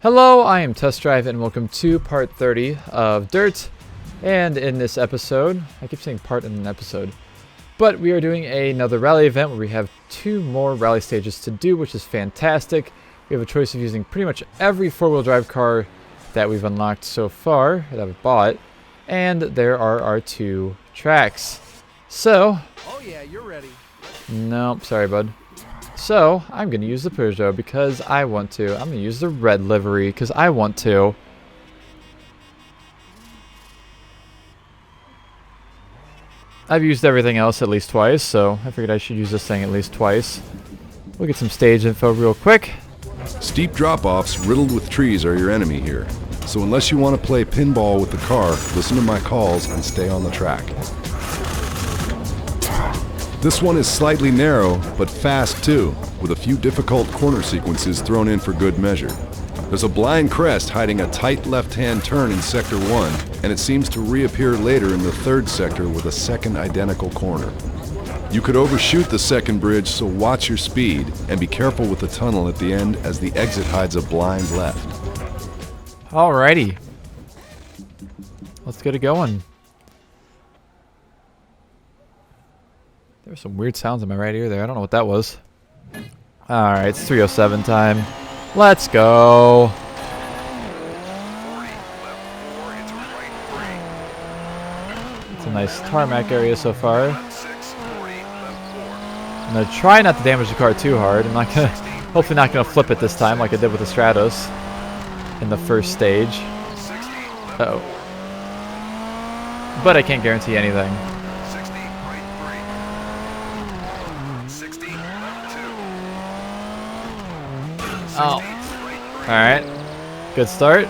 Hello, I am Test Drive and welcome to part 30 of DiRT. And in this episode, I keep saying part in an episode, but we are doing another rally event where we have 2 more rally stages to do, which is fantastic. We have a choice of using pretty much every 4-wheel drive car that we've unlocked so far, that I've bought, and there are our 2 tracks. So, oh yeah, you're ready. nope, sorry bud. So, I'm going to use the Peugeot because I want to. I'm going to use the red livery because I want to. I've used everything else at least twice, so I figured I should use this thing at least twice. We'll get some stage info real quick. Steep drop-offs riddled with trees are your enemy here. So unless you want to play pinball with the car, listen to my calls and stay on the track. This one is slightly narrow, but fast too, with a few difficult corner sequences thrown in for good measure. There's a blind crest hiding a tight left-hand turn in Sector 1, and it seems to reappear later in the 3rd sector with a second identical corner. You could overshoot the second bridge, so watch your speed, and be careful with the tunnel at the end as the exit hides a blind left. Alrighty. Let's get it going. There were some weird sounds in my right ear there. I don't know what that was. Alright, it's 307 time. Let's go. It's a nice tarmac area so far. I'm going to try not to damage the car too hard. I'm not going to, hopefully not going to flip it this time like I did with the Stratos in the first stage. Uh-oh. But I can't guarantee anything. Oh. Alright. Good start.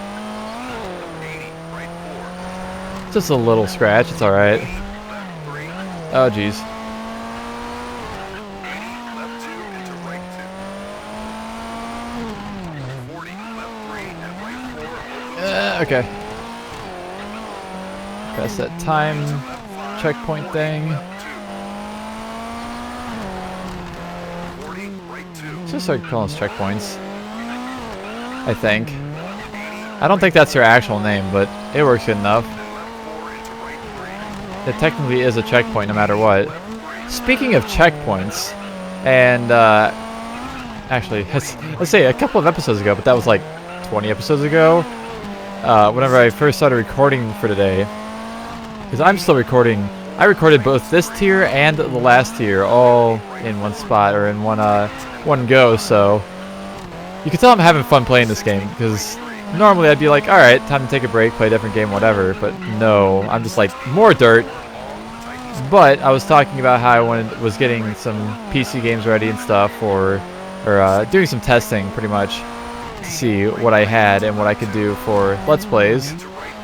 Just a little scratch. It's alright. Oh, jeez. Okay. Press that time checkpoint thing. Just start calling us checkpoints. I think. I don't think that's their actual name, but it works good enough. It technically is a checkpoint no matter what. Speaking of checkpoints, and actually, let's say a couple of episodes ago, but that was like 20 episodes ago, whenever I first started recording for today, because I'm still recording. I recorded both this tier and the last tier all in one spot, or in one go, so you can tell I'm having fun playing this game, because normally I'd be like, alright, time to take a break, play a different game, whatever, but no, I'm just like, more dirt. But I was talking about how I was getting some PC games ready and stuff, or doing some testing pretty much to see what I had and what I could do for Let's Plays.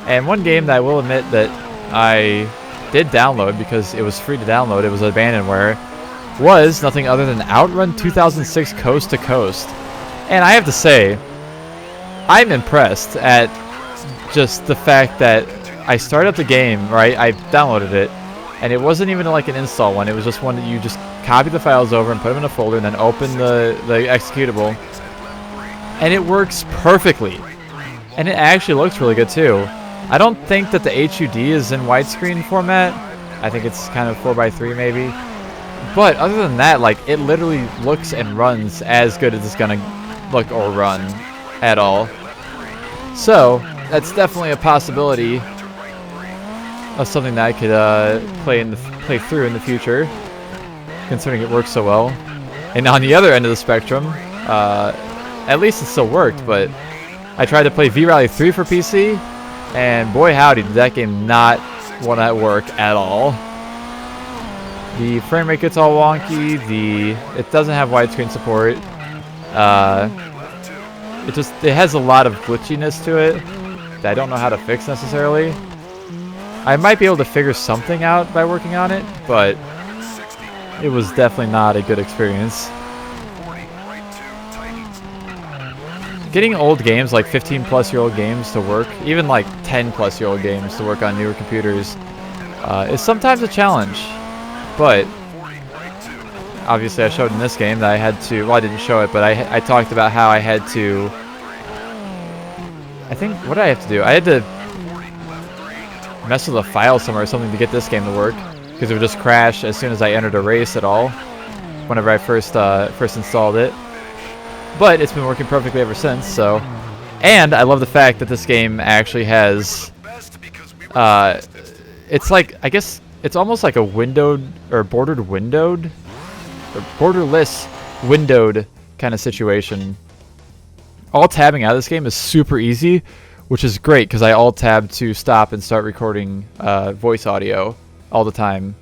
And one game that I will admit that I did download because it was free to download, it was abandonware, was nothing other than Outrun 2006 Coast to Coast. And I have to say, I'm impressed at just the fact that I started up the game, right? I downloaded it, and it wasn't even like an install one. It was just one that you just copy the files over and put them in a folder and then open the executable. And it works perfectly. And it actually looks really good too. I don't think that the HUD is in widescreen format. I think it's kind of 4:3 maybe. But other than that, like, it literally looks and runs as good as it's gonna look or run at all. So that's definitely a possibility of something that I could play through in the future, considering it works so well. And on the other end of the spectrum, at least it still worked, but I tried to play V-Rally 3 for PC, and boy howdy, did that game not want to work at all. The frame rate gets all wonky, it doesn't have widescreen support. It has a lot of glitchiness to it that I don't know how to fix necessarily. I might be able to figure something out by working on it, but it was definitely not a good experience. Getting old games, like 15-plus-year-old games to work, even like 10-plus-year-old games to work on newer computers, is sometimes a challenge. But obviously I showed in this game that I had to, well, I didn't show it, but I talked about how I had to I think, what did I have to do? I had to mess with a file somewhere or something to get this game to work, because it would just crash as soon as I entered a race at all, whenever I first installed it. But it's been working perfectly ever since, so. And I love the fact that this game actually has, it's like, I guess, it's almost like a windowed, or borderless windowed kind of situation. Alt-tabbing out of this game is super easy, which is great because I alt-tab to stop and start recording voice audio all the time.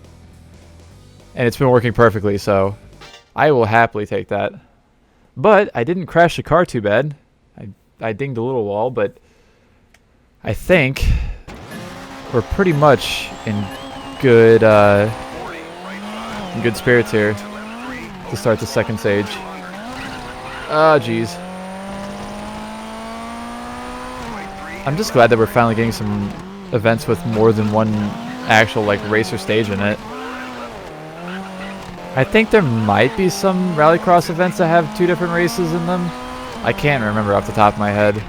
And it's been working perfectly, so I will happily take that. But I didn't crash the car too bad. I dinged a little wall, but I think we're pretty much in good spirits here to start the second stage. Oh, jeez. I'm just glad that we're finally getting some events with more than one actual like racer stage in it. I think there might be some rallycross events that have 2 different races in them. I can't remember off the top of my head.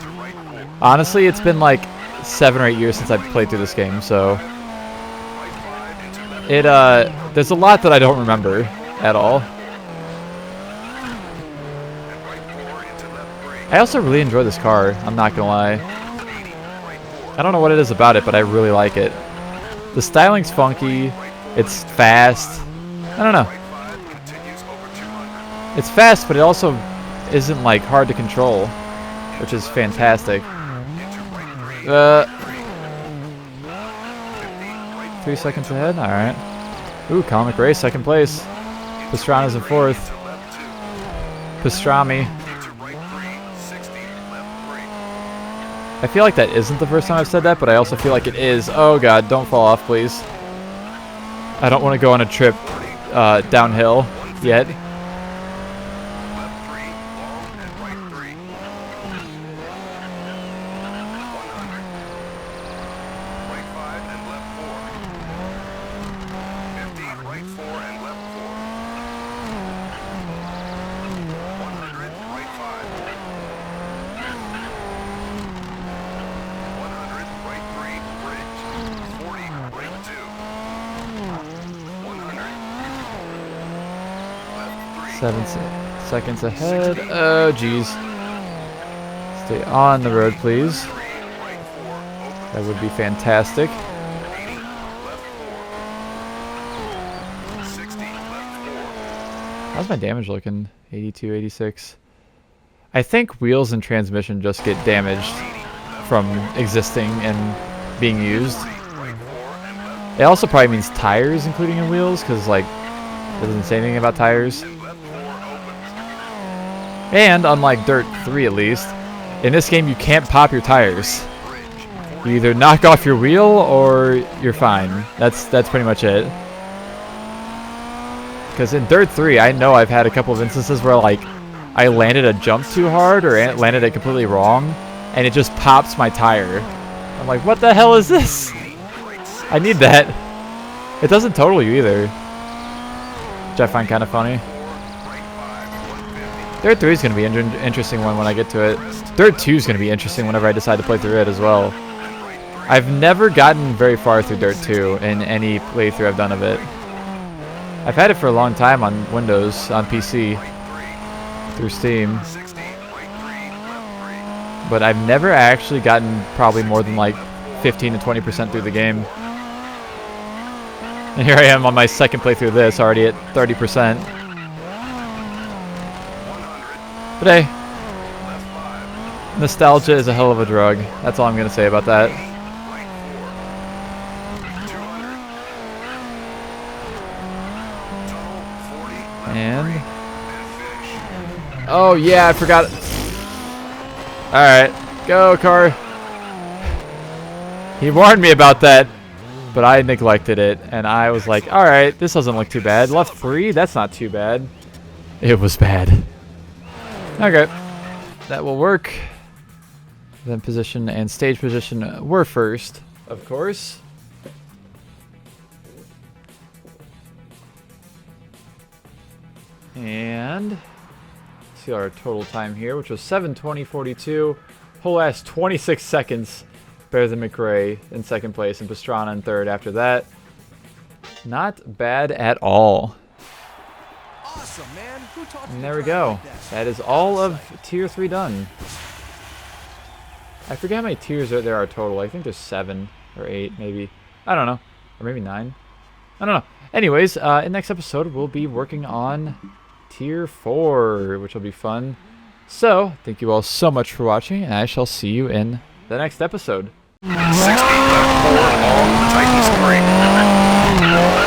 Honestly, it's been like 7 or 8 years since I've played through this game, so there's a lot that I don't remember at all. I also really enjoy this car, I'm not gonna lie. I don't know what it is about it, but I really like it. The styling's funky, it's fast. I don't know. It's fast, but it also isn't like hard to control, which is fantastic. 3 seconds ahead? Alright. Ooh, Colin McRae, second place. Pastrana's in fourth. Pastrami. I feel like that isn't the first time I've said that, but I also feel like it is. Oh god, don't fall off, please. I don't want to go on a trip downhill yet. Seconds ahead. Oh, jeez. Stay on the road, please. That would be fantastic. How's my damage looking? 82, 86. I think wheels and transmission just get damaged from existing and being used. It also probably means tires, including in wheels, because, like, it doesn't say anything about tires. And unlike Dirt 3 at least, in this game you can't pop your tires. You either knock off your wheel or you're fine. That's pretty much it. Because in Dirt 3 I know I've had a couple of instances where like I landed a jump too hard or landed it completely wrong and it just pops my tire. I'm like, what the hell is this? I need that. It doesn't total you either, which I find kind of funny. Dirt 3 is going to be an interesting one when I get to it. Dirt 2 is going to be interesting whenever I decide to play through it as well. I've never gotten very far through Dirt 2 in any playthrough I've done of it. I've had it for a long time on Windows, on PC, through Steam. But I've never actually gotten probably more than like 15 to 20% through the game. And here I am on my second playthrough of this, already at 30%. But hey, nostalgia is a hell of a drug. That's all I'm going to say about that. And... oh yeah, I forgot. Alright, go car. He warned me about that, but I neglected it. And I was like, alright, this doesn't look too bad. Left 3? That's not too bad. It was bad. Okay, that will work. Then position and stage position were first, of course. And see our total time here, which was 7:20:42. Whole ass 26 seconds better than McRae in second place and Pastrana in third after that. Not bad at all. Awesome, man. Who taught you And to there we drive go. like that? That is all of Tier 3 done. I forget how many tiers there are total. I think there's 7 or 8 maybe. I don't know. Or maybe 9. I don't know. Anyways, in next episode we'll be working on Tier 4, which will be fun. So, thank you all so much for watching, and I shall see you in the next episode. 60 left forward, long, tightens brake.